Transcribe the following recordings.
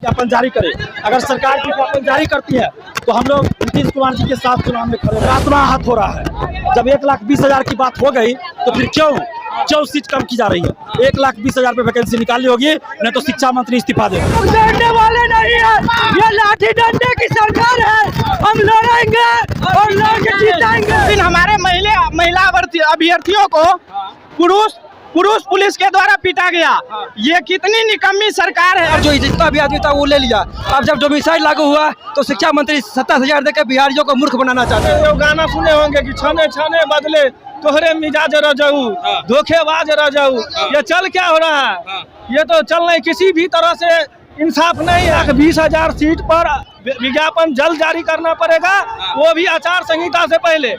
विज्ञापन जारी करे। अगर सरकार विज्ञापन जारी करती है तो हम लोग नीतीश कुमार जी के साथ चुनाव में खड़े। आत्मा हाथ हो रहा है। जब 1,20,000 की बात हो गई तो फिर क्यों सीट कम की जा रही है? 1,20,000 पे वैकेंसी निकाली होगी, नहीं तो शिक्षा मंत्री इस्तीफा देगा। डरने वाले नहीं है, ये लाठी डंडे की सरकार है। हम लड़ेंगे और लड़के जीतेंगे। हमारे महिला अभ्यर्थियों को पुरुष पुलिस के द्वारा पीटा गया। ये कितनी निकम्मी सरकार है। और जो जितना भी आदमी था वो ले लिया। अब जब डोमिसाइल लागू हुआ तो शिक्षा मंत्री 27,000 देकर बिहारियों को मूर्ख बनाना चाहते हैं। जो गाना सुने होंगे कि छाने छाने बदले तोहरे मिजाज रह जाऊ, धोखेबाज रह जाऊ, ये चल क्या हो रहा है? ये तो चल नहीं, किसी भी तरह से इंसाफ नहीं है। 20,000 सीट पर विज्ञापन जल्द जारी करना पड़ेगा, वो भी आचार संहिता से पहले।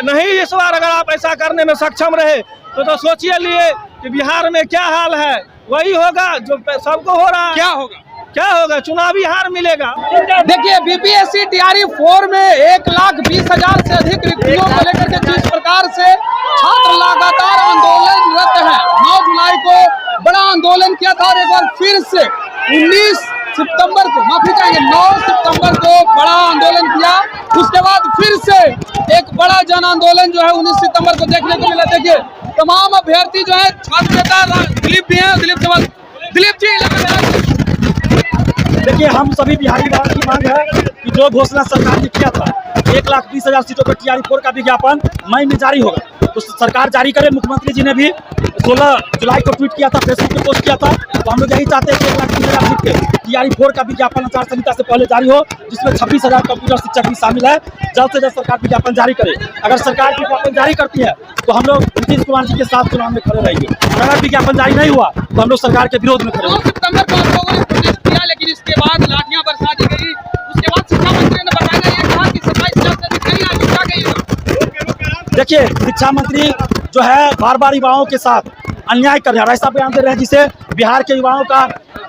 नहीं, इस बार अगर आप ऐसा करने में सक्षम रहे तो सोचिए लिए कि बिहार में क्या हाल है। वही होगा जो सबको हो रहा है। क्या होगा? चुनावी हार मिलेगा। देखिए, बीपीएससी टीआरई 4 में 1,20,000 से अधिक रिक्तियों को लेकर के जिस प्रकार से छात्र लगातार आंदोलनरत हैं। 9 जुलाई को बड़ा आंदोलन किया था और एक बार फिर से 19 सितंबर को, माफी चाहेंगे, 9 सितंबर को बड़ा आंदोलन किया। उसके बाद फिर से एक बड़ा जन आंदोलन जो है 19 सितंबर को देखने को मिला। देखिए, तमाम अभ्यर्थी जो है, छात्र नेता दिलीप भी हैं, दिलीप जी। देखिए, हम सभी बिहारी वालों की मांग है कि जो घोषणा सरकार ने किया था 1,20,000 सीटों पर टीआरई 4 का विज्ञापन मई में जारी होगा, तो सरकार जारी करे। मुख्यमंत्री जी ने भी 16 जुलाई को ट्वीट किया था, फेसबुक पे पोस्ट किया था। तो हम लोग यही चाहते हैं कि 1,20,000 सीट के टीआरई 4 का विज्ञापन आचार संहिता से पहले जारी हो, जिसमें 26,000 कंप्यूटर शिक्षक भी शामिल है। जल्द से जल्द सरकार विज्ञापन जारी करे। अगर सरकार विज्ञापन जारी करती है तो हम लोग नीतीश कुमार जी के साथ चुनाव में खड़े रहेंगे। अगर विज्ञापन जारी नहीं हुआ तो हम लोग सरकार के विरोध में खड़े रहेंगे। 9 सितंबर को आप लोगों ने प्रोटेस्ट किया, लेकिन इसके बाद लाठियां बरसा दी गई। उसके बाद शिक्षा मंत्री ने बताया ये कहा कि 27,000 से अधिक नहीं आएगी। क्या कहिएगा? देखिए, शिक्षा मंत्री जो है बार बार युवाओं के साथ अन्याय कर रहे हैं, ऐसा बयान दे रहे हैं जिससे बिहार के युवाओं का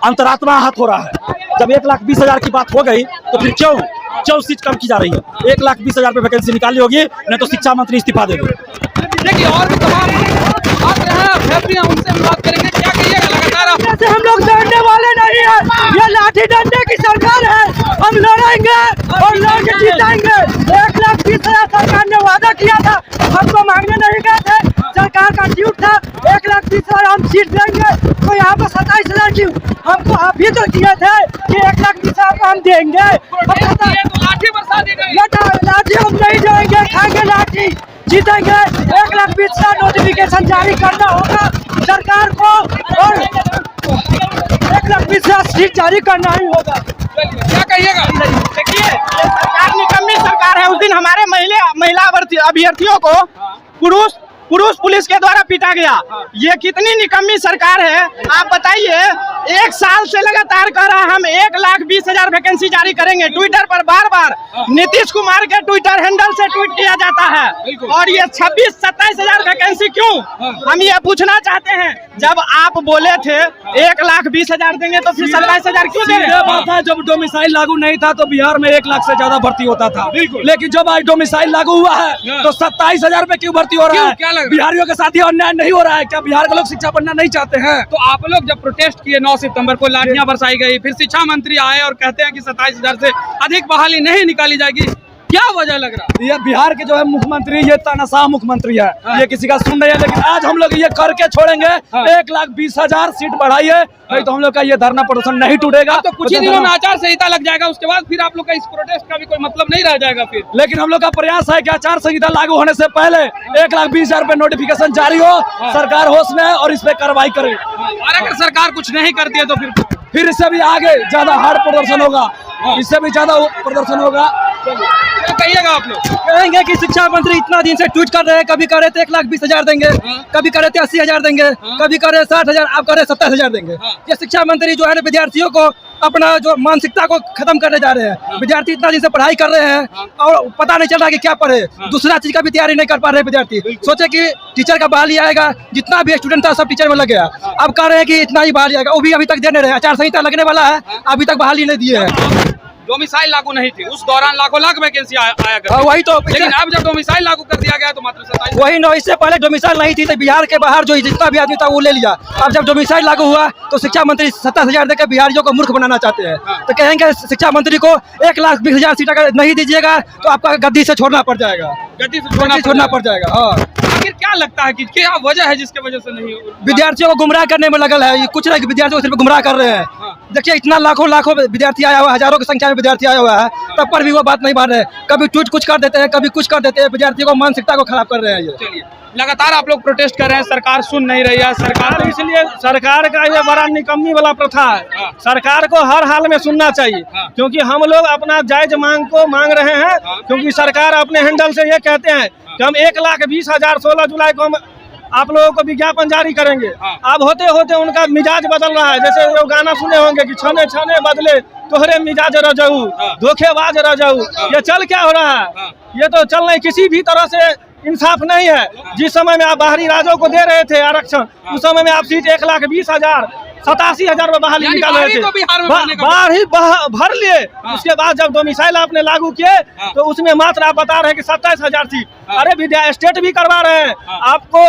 अंतरात्मा आहत हो रहा है। जब 1,20,000 की बात हो गई तो फिर क्यों सीट कम की जा रही है? 1,20,000 पे वैकेंसी निकाली होगी, नहीं तो शिक्षा मंत्री इस्तीफा देंगे। देखिए, और भी तमाम छात्र हैं, अभ्यर्थी हैं, उनसे हम बात करेंगे। क्या कहिएगा? लगातार ऐसे हम लोग डरने वाले नहीं है, ये लाठी डंडे की सरकार है। हम लड़ेंगे और लड़के जीतेंगे। 1,20,000 सरकार ने वादा किया था, हमको मांगने नहीं गए थे। सरकार का झूठ था। 1,20,000 हम सीट देंगे, तो यहाँ पर 27,000 क्यों? हमको अभी तो किए थे कि 1,20,000 को हम देंगे। लाठी बरसा दी गई। लाठी हम नहीं देंगे, खाएंगे लाठी, जीतेंगे। 1,20,000 नोटिफिकेशन जारी करना होगा सरकार को और 1,20,000 सीट जारी करना ही होगा। क्या कहिएगा? देखिए, ये सरकार निकम्मी सरकार है। उस दिन हमारे महिला अभ्यर्थियों को पुरुष पुलिस के द्वारा पीटा गया। ये कितनी निकम्मी सरकार है। आप बताइए, 1 साल से लगातार कह रहा हम 1,20,000 वैकेंसी जारी करेंगे। ट्विटर पर बार नीतीश कुमार के ट्विटर हैंडल से ट्वीट किया जाता है। और ये 26-27,000 वैकेंसी क्यों? हम ये पूछना चाहते हैं। जब आप बोले थे 1,20,000 देंगे तो फिर 27,000 क्यों दे रहे हैं? जब डोमिसाइल लागू नहीं था तो बिहार में 1 लाख से ज्यादा भर्ती होता था। लेकिन जब आज डोमिसाइल लागू हुआ है तो 27,000 पे क्यों भर्ती हो रहा है? बिहारियों के साथ ही अन्याय नहीं हो रहा है क्या? बिहार के लोग शिक्षा पढ़ना नहीं चाहते हैं? तो आप लोग जब प्रोटेस्ट किए 9 सितंबर को, लाठियां बरसाई गई, फिर शिक्षा मंत्री आए और कहते हैं कि 27,000 से अधिक बहाली नहीं निकाली जाएगी। क्या वजह लग रहा है? ये बिहार के जो है मुख्यमंत्री, ये तानाशाह मुख्यमंत्री है। ये किसी का सुन नहीं है। लेकिन आज हम लोग ये करके छोड़ेंगे। 1,20,000 सीट बढ़ाइए, नहीं तो हम लोग का ये धरना प्रदर्शन नहीं टूटेगा। तो कुछ ही दिनों में आचार संहिता लग जाएगा, उसके बाद फिर आप लोग का इस प्रोटेस्ट का भी कोई मतलब नहीं रह जाएगा फिर। लेकिन हम लोग का प्रयास है कि आचार संहिता लागू होने से पहले 1,20,000 पे नोटिफिकेशन जारी हो, सरकार होश में और इस पे कार्रवाई करे। और अगर सरकार कुछ नहीं करती है तो फिर इससे भी आगे ज्यादा हार्ड प्रदर्शन होगा, इससे भी ज्यादा प्रदर्शन होगा। क्या कहिएगा आप लोग? कहेंगे कि शिक्षा मंत्री इतना दिन से ट्वीट कर रहे हैं, कभी करे थे 1,20,000 देंगे, कभी करे थे 80,000 देंगे, कभी करे 60,000, अब करे 27,000 देंगे। ये शिक्षा मंत्री जो है ना विद्यार्थियों को अपना जो मानसिकता को खत्म करने जा रहे हैं। विद्यार्थी इतना दिन से पढ़ाई कर रहे हैं और पता नहीं चल रहा कि क्या पढ़े। दूसरा चीज का भी तैयारी नहीं कर पा रहे विद्यार्थी। सोचे कि टीचर का बहाली आएगा, जितना भी स्टूडेंट था सब टीचर में लग गया। अब कह रहे हैं कि इतना ही बहाली आएगा, वो भी अभी तक दे नहीं रहे। आचार संहिता लगने वाला है, अभी तक बहाली नहीं दिए हैं। डोमिसाइल लागू नहीं थी, उस दौरान लाखों लाख वैकेंसी आया करती वही तो लेकिन अब जब डोमिसाइल लागू कर दिया गया तो मात्र 27। वही न, इससे पहले डोमिसाइल नहीं थी तो बिहार के बाहर जो जितना भी आदमी था वो ले लिया। अब जब डोमिसाइल लागू हुआ तो शिक्षा मंत्री 27,000 देकर बिहारियों को मूर्ख बनाना चाहते हैं। तो कहेंगे शिक्षा मंत्री को 1,20,000 सीट अगर नहीं दीजिएगा तो आपका गद्दी से छोड़ना पड़ जाएगा, गद्दी से छोड़ना पड़ जाएगा। हाँ, आखिर क्या लगता है कि क्या वजह है जिसके वजह से नहीं विद्यार्थियों को गुमराह करने में लगल है। ये कुछ नहीं, विद्यार्थियों को सिर्फ गुमराह कर रहे हैं। देखिए इतना लाखों विद्यार्थी आया हुआ है, हजारों की संख्या में विद्यार्थी आया हुआ है, तब पर भी वो बात नहीं मान रहे। कभी ट्वीट कुछ कर देते हैं, कभी कुछ कर देते हैं, विद्यार्थियों को मानसिकता को खराब कर रहे हैं। ये चलिए, लगातार आप लोग प्रोटेस्ट कर रहे हैं, सरकार सुन नहीं रही है। सरकार इसलिए सरकार का ये बड़ा निकम्मी वाला प्रथा है। सरकार को हर हाल में सुनना चाहिए, क्योंकि हम लोग अपना जायज मांग को मांग रहे हैं। क्योंकि सरकार अपने हैंडल से ये कहते हैं कि हम 1,20,000 16 जुलाई को हम आप लोगों को विज्ञापन जारी करेंगे। अब होते होते उनका मिजाज बदल रहा है। जैसे वो गाना सुने होंगे कि छने छने बदले तोहरे मिजाज रजाऊ, धोखेबाज रजाऊ। ये चल क्या हो रहा है? ये तो चल नहीं, किसी भी तरह से इंसाफ नहीं है। जिस समय में आप बाहरी राज्यों को दे रहे थे आरक्षण, उस समय में आप सीट 1,20,000 87,000 में बहाली निकाल रहे थे, बाहर ही भर लिए। उसके बाद जब डोमिसाइल आपने लागू किए तो उसमें मात्र आप बता रहे हैं कि 27,000 सीट। अरे विद्या स्टेट भी करवा रहे हैं। आपको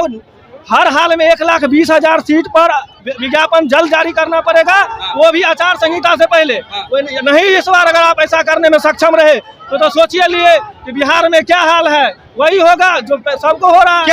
हर हाल में 1,20,000 सीट पर विज्ञापन जल्द जारी करना पड़ेगा, वो भी आचार संहिता से पहले। नहीं, इस बार अगर आप ऐसा करने में सक्षम रहे तो सोचिए लिए कि बिहार में क्या हाल है। वही होगा जो सबको हो रहा है।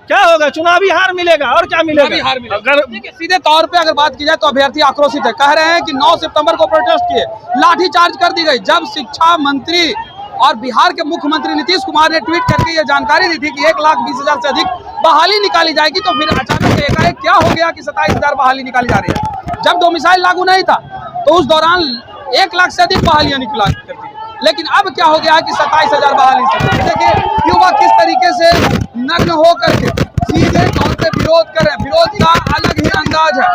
क्या होगा? चुनावी हार मिलेगा, और क्या मिलेगा? अगर सीधे तौर पे अगर बात की जाए तो अभ्यर्थी आक्रोशित है, कह रहे हैं कि 9 सितंबर को प्रोटेस्ट किए, लाठीचार्ज कर दी गई। जब शिक्षा मंत्री और बिहार के मुख्यमंत्री नीतीश कुमार ने ट्वीट करके ये जानकारी दी थी कि 1,20,000 से अधिक बहाली निकाली जाएगी, तो फिर अचानक एकाएक क्या हो गया कि 27,000 बहाली निकाली जा रही है। जब डोमिसाइल लागू नहीं था तो उस दौरान 1 लाख से अधिक बहालियां निकला करती थी, लेकिन अब क्या हो गया कि 27,000 बहाली। देखिए युवा किस तरीके से नग्न होकर के सीधे तौर पे विरोध कर रहे हैं। विरोध का अलग ही अंदाज है।